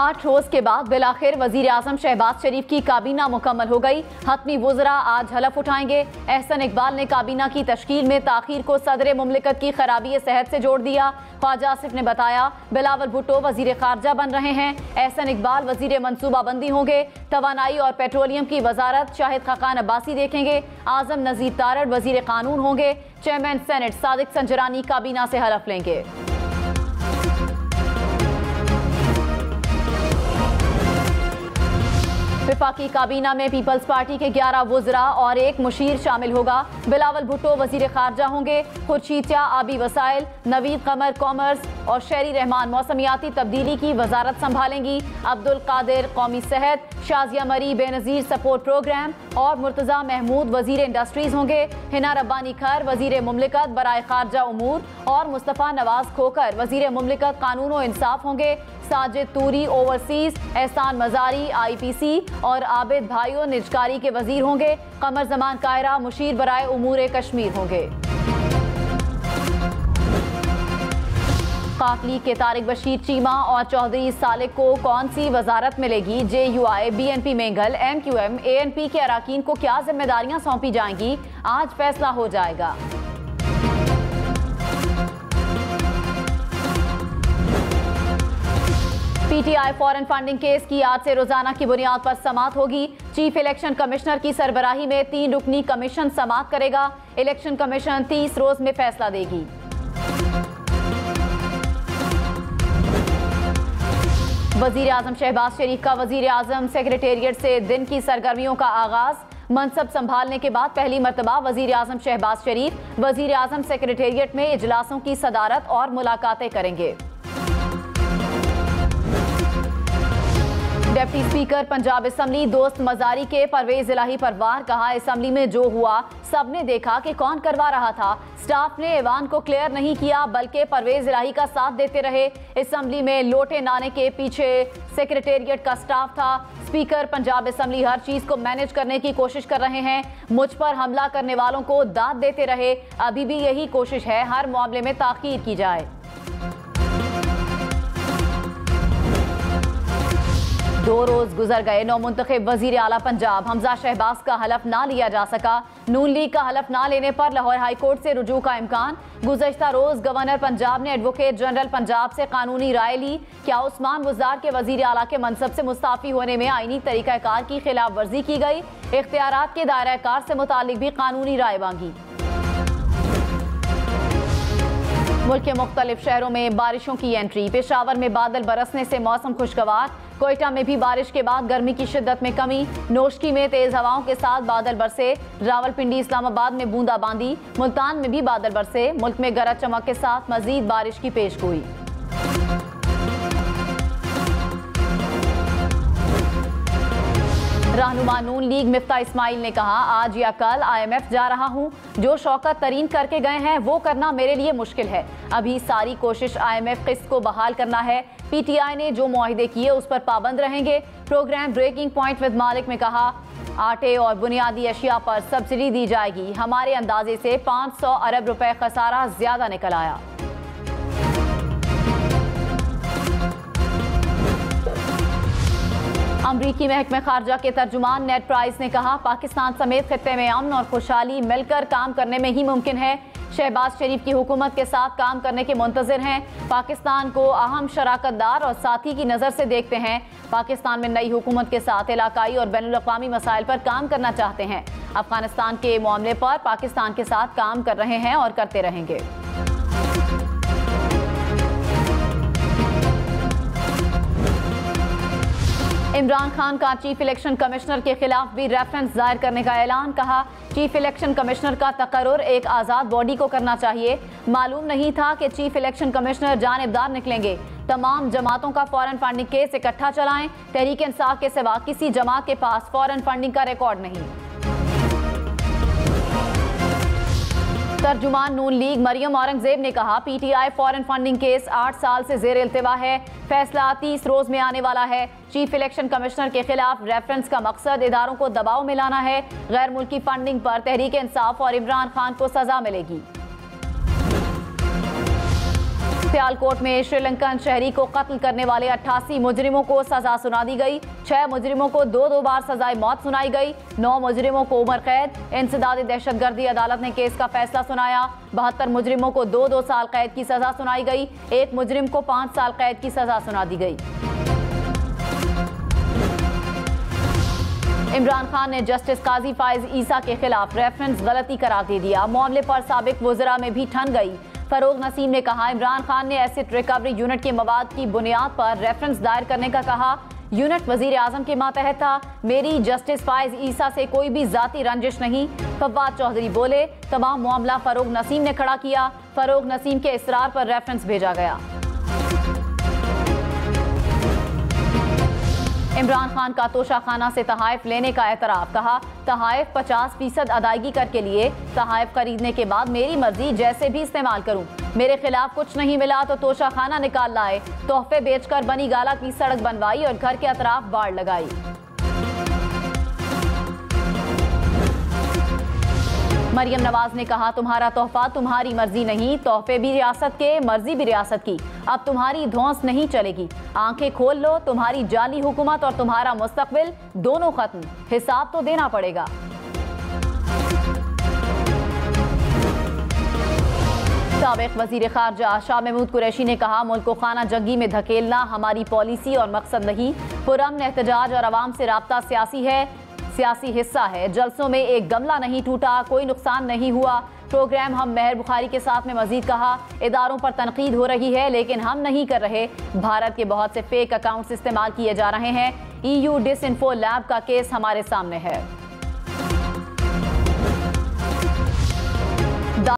8 रोज के बाद बिलाखिर वजीर आजम शहबाज शरीफ की काबीना मुकम्मल हो गई। हतमी वुज़रा आज हलफ उठाएंगे। एहसन इकबाल ने काबीना की तश्कील में ताखीर को सदर मुमलिकत की खराबी सेहत से जोड़ दिया। ख्वाजा आसिफ ने बताया बिलावल भुट्टो वजीर खारजा बन रहे हैं। एहसन इकबाल वजीर मनसूबाबंदी होंगे। तवानाई और पेट्रोलियम की वजारत शाहिद खाकान अब्बासी देखेंगे। आजम नजीर तारड़ वजीर कानून होंगे। चेयरमैन सेनेट सादिक संजरानी काबीना से हलफ लेंगे। विफाकी काबीना में पीपल्स पार्टी के 11 वुज़रा और 1 मुशीर शामिल होगा। बिलावल भुट्टो वजीर खारजा होंगे। खुर्शीद शाह आबी वसाइल, नवीद कमर कॉमर्स और शहरी रहमान मौसमियाती तब्दीली की वजारत संभालेंगी। अब्दुल कादिर कौमी सेहत, शाजिया मरी बेनज़ीर सपोर्ट प्रोग्राम और मुर्तज़ा महमूद वजीर इंडस्ट्रीज होंगे। हिना रब्बानी खर वजीर मुमलिकत बराए खारजा उमूर और मुस्तफ़ा नवाज खोकर वजीर मुमलिकत कानून व इंसाफ होंगे। साजिद तूरी ओवरसीज, एहसान मजारी IPC और आबिद भाइयों निजकारी के वजीर होंगे। कमर जमान कायरा मुशीर बराए उमूर कश्मीर होंगे। काकली के तारिक बशीर चीमा और चौधरी सालिक को कौन सी वजारत मिलेगी? JUI, BNP Mengal, MQM, ANP के अराकीन को क्या जिम्मेदारियां सौंपी जाएंगी? आज फैसला हो जाएगा। PTI फॉरेन फंडिंग केस की आज से रोजाना की बुनियाद पर समाअत होगी। चीफ इलेक्शन कमिश्नर की सरबराही में 3 रुकनी कमीशन समाअत करेगा। इलेक्शन कमीशन 30 रोज में फैसला देगी। वजीर आजम शहबाज शरीफ का वजीर आजम सेक्रेटेरिएट से दिन की सरगर्मियों का आगाज। मनसब संभालने के बाद पहली मरतबा वजीर आजम शहबाज शरीफ वजीर आजम सेक्रेटेरिएट में इजलासों की सदारत और मुलाकातें करेंगे। डिप्टी स्पीकर पंजाब असम्बली दोस्त मजारी के परवेज इलाही परवार कहा, असम्बली में जो हुआ सबने देखा कि कौन करवा रहा था। स्टाफ ने ऐवान को क्लियर नहीं किया बल्कि परवेज इलाही का साथ देते रहे। असम्बली में लोटे नाने के पीछे सेक्रेटेरिएट का स्टाफ था। स्पीकर पंजाब असम्बली हर चीज को मैनेज करने की कोशिश कर रहे हैं। मुझ पर हमला करने वालों को दाद देते रहे। अभी भी यही कोशिश है, हर मामले में ताखीर की जाए। 2 रोज गुजर गए, नौमुंतखब वजीर आला पंजाब हमजा शहबाज का हलफ ना लिया जा सका। नून लीग का हलफ ना लेने पर लाहौर हाई कोर्ट से रुजू का इम्कान। गुज़श्ता रोज गवर्नर पंजाब ने एडवोकेट जनरल पंजाब से कानूनी राय ली। क्या उस्मान बुज़दार के वजीर आला के मनसब से मुस्ताफी होने में आईनी तरीक़ाकार की खिलाफ वर्जी की गई? इख्तियारात के दायरा कार से मुतालिक भी कानूनी राय मांगी। मुल्क के मुख्तलिफ शहरों में बारिशों की एंट्री। पेशावर में बादल बरसने से मौसम खुशगवार। कोयटा में भी बारिश के बाद गर्मी की शिद्दत में कमी। नोशकी में तेज हवाओं के साथ बादल बरसे। रावलपिंडी इस्लामाबाद में बूंदाबांदी। मुल्तान में भी बादल बरसे। मुल्क में गरज चमक के साथ मजीद बारिश की पेशगोई। रहनुमा नून लीग मिफ्ता इस्माइल ने कहा, आज या कल IMF जा रहा हूं। जो शौकत तरीन करके गए हैं वो करना मेरे लिए मुश्किल है। अभी सारी कोशिश IMF किस्त को बहाल करना है। PTI ने जो मुआहिदे किए उस पर पाबंद रहेंगे। प्रोग्राम ब्रेकिंग पॉइंट विद मालिक में कहा, आटे और बुनियादी अशिया पर सब्सिडी दी जाएगी। हमारे अंदाजे से 500 अरब रुपए खसारा ज्यादा निकल आया। अमरीकी महकमे खारजा के तर्जुमान नेड प्राइस ने कहा, पाकिस्तान समेत खित्ते में अमन और खुशहाली मिलकर काम करने में ही मुमकिन है। शहबाज शरीफ की हुकूमत के साथ काम करने के मुंतज़िर हैं। पाकिस्तान को अहम शराकतदार और साथी की नज़र से देखते हैं। पाकिस्तान में नई हुकूमत के साथ इलाकाई और बैनुल-अक़वामी मसाइल पर काम करना चाहते हैं। अफगानिस्तान के मामले पर पाकिस्तान के साथ काम कर रहे हैं और करते रहेंगे। इमरान खान का चीफ इलेक्शन कमिश्नर के खिलाफ भी रेफरेंस दायर करने का ऐलान। कहा, चीफ इलेक्शन कमिश्नर का तकर्रुर एक आज़ाद बॉडी को करना चाहिए। मालूम नहीं था कि चीफ इलेक्शन कमिश्नर जानिबदार निकलेंगे। तमाम जमातों का फॉरेन फंडिंग केस इकट्ठा चलाएं। तहरीक इंसाफ के सिवा किसी जमात के पास फॉरेन फंडिंग का रिकॉर्ड नहीं। तर्जुमान नून लीग मरियम औरंगजेब ने कहा, PTI फॉरेन फंडिंग केस 8 साल से जेर इल्तिवा है। फैसला 30 रोज में आने वाला है। चीफ इलेक्शन कमिश्नर के खिलाफ रेफरेंस का मकसद इदारों को दबाव में लाना है। गैर मुल्की फंडिंग पर तहरीक इंसाफ और इमरान खान को सजा मिलेगी। सियालकोट में श्रीलंकन शहरी को कत्ल करने वाले 88 मुजरिमों को सजा सुना दी गई। 6 मुजरिमों को 2-2 बार सजाए मौत सुनाई गई। 9 मुजरिमों को उम्र कैद। इंसदादी दहशतगर्दी अदालत ने केस का फैसला सुनाया। 72 मुजरिमों को 2-2 साल कैद की सजा सुनाई गई। 1 मुजरिम को 5 साल कैद की सजा सुना दी गई। इमरान खान ने जस्टिस काजी फाइज ईसा के खिलाफ रेफरेंस गलती करार दे दिया। मामले पर साबिक वज़रा में भी ठन गई। फरोग नसीम ने कहा, इमरान खान ने एसिड रिकवरी यूनिट के मवाद की बुनियाद पर रेफरेंस दायर करने का कहा। यूनिट वजीर आजम के मातहत था। मेरी जस्टिस फाइज ईसा से कोई भी जाती रंजिश नहीं। फवाद चौधरी बोले, तमाम मामला फरोग नसीम ने खड़ा किया। फरोग नसीम के इसरार पर रेफरेंस भेजा गया। इमरान खान का तोशाखाना से तहाइफ लेने का एतराफ़। कहा, तहाइफ 50% अदायगी करके लिए। तहाइफ खरीदने के बाद मेरी मर्जी जैसे भी इस्तेमाल करूं। मेरे खिलाफ कुछ नहीं मिला तो तोशाखाना निकाल लाए। तोहफे बेचकर बनी गाला की सड़क बनवाई और घर के अतराफ बाड़ लगाई। मरियम नवाज ने कहा, तुम्हारा तोहफा तुम्हारी मर्जी नहीं, तोहफे भी रियासत के, मर्जी भी रियासत की। अब तुम्हारी धौंस नहीं चलेगी। आंखें खोल लो, तुम्हारी जाली हुकूमत और तुम्हारा मुस्तकबिल दोनों खत्म। हिसाब तो देना पड़ेगा। साबिक वजीर खारजा शाह महमूद कुरैशी ने कहा, मुल्क को खाना जंगी में धकेलना हमारी पॉलिसी और मकसद नहीं। पुरअमन एहतजाज और आवाम से राब्ता सियासी हिस्सा है। जलसों में एक गमला नहीं टूटा, कोई नुकसान नहीं हुआ। प्रोग्राम हम मेहर बुखारी के साथ में मजीद कहा, इदारों पर तनकीद हो रही है लेकिन हम नहीं कर रहे। भारत के बहुत से फेक अकाउंट्स इस्तेमाल किए जा रहे हैं। EU डिसइंफो लैब का केस हमारे सामने है।